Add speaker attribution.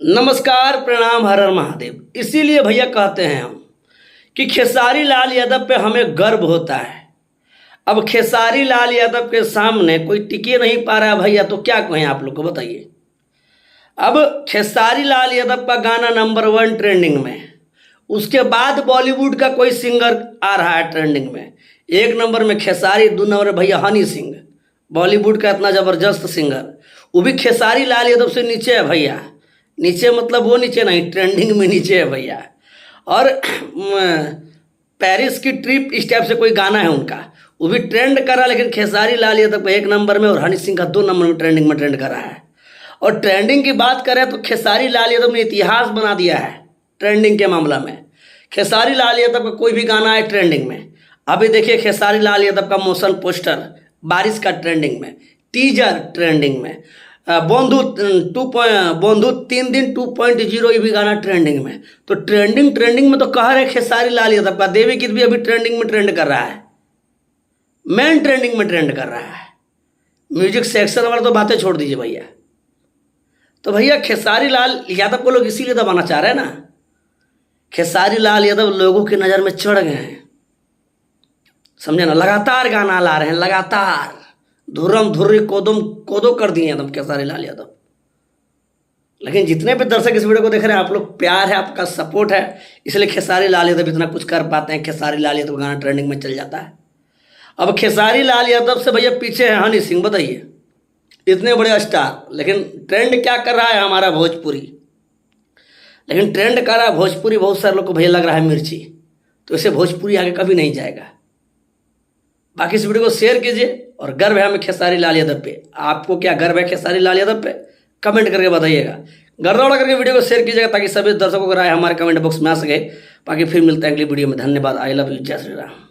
Speaker 1: नमस्कार, प्रणाम, हर हर महादेव। इसीलिए भैया कहते हैं हम कि खेसारी लाल यादव पे हमें गर्व होता है। अब खेसारी लाल यादव के सामने कोई टिके नहीं पा रहा है भैया, तो क्या कहें आप लोग को बताइए। अब खेसारी लाल यादव का गाना नंबर 1 ट्रेंडिंग में, उसके बाद बॉलीवुड का कोई सिंगर आ रहा है ट्रेंडिंग में। 1 नंबर में खेसारी, 2 नंबर में भैया हनी सिंह, बॉलीवुड का इतना ज़बरदस्त सिंगर। वो भी खेसारी लाल यादव से नीचे है भैया। नीचे मतलब वो नीचे नहीं, ट्रेंडिंग में नीचे है भैया। और पेरिस की ट्रिप इस टाइप से कोई गाना है उनका, वो भी ट्रेंड कर रहा है। लेकिन खेसारी लाल यादव को 1 नंबर में और हनी सिंह का 2 नंबर में ट्रेंडिंग में ट्रेंड कर रहा है। और ट्रेंडिंग की बात करें तो खेसारी लाल यादव ने इतिहास बना दिया है ट्रेंडिंग के मामला में। खेसारी लाल यादव का कोई भी गाना है ट्रेंडिंग में। अभी देखिए खेसारी लाल यादव का मोशन पोस्टर बारिश का ट्रेंडिंग में, टीजर ट्रेंडिंग में, बोंधु 3 दिन 2.0 ये भी गाना ट्रेंडिंग में। तो ट्रेंडिंग में तो कह रहे खेसारी लाल यादव का। देवी गीत भी अभी ट्रेंडिंग में ट्रेंड कर रहा है, मेन ट्रेंडिंग में ट्रेंड कर रहा है। म्यूजिक सेक्शन वाला तो बातें छोड़ दीजिए भैया। तो भैया खेसारी लाल यादव को लोग इसीलिए दबाना चाह रहे हैं ना। खेसारी लाल यादव लोगों की नज़र में चढ़ गए हैं, समझे ना। लगातार गाना ला रहे हैं, लगातार धुर्रम धुर्री कोदो कर दिए एकदम खेसारी लाल यादव। लेकिन जितने भी दर्शक इस वीडियो को देख रहे हैं, आप लोग प्यार है, आपका सपोर्ट है, इसलिए खेसारी लाल यादव इतना कुछ कर पाते हैं। खेसारी लाल यादव गाना ट्रेंडिंग में चल जाता है। अब खेसारी लाल यादव से भैया पीछे है हनी सिंह, बताइए, इतने बड़े स्टार। लेकिन ट्रेंड क्या कर रहा है हमारा भोजपुरी। लेकिन ट्रेंड कर रहा है भोजपुरी, बहुत सारे लोग को भैया लग रहा है मिर्ची। तो इसे भोजपुरी आगे कभी नहीं जाएगा। बाकी इस वीडियो को शेयर कीजिए। और गर्व है हमें खेसारी लाल यादव पे। आपको क्या गर्व है खेसारी लाल यादव पे, कमेंट करके बताइएगा। गर्दा करके वीडियो को शेयर कीजिएगा ताकि सभी दर्शकों को राय हमारे कमेंट बॉक्स में आ सके। बाकी फिर मिलते हैं अगली वीडियो में। धन्यवाद। I love you. जय श्री राम।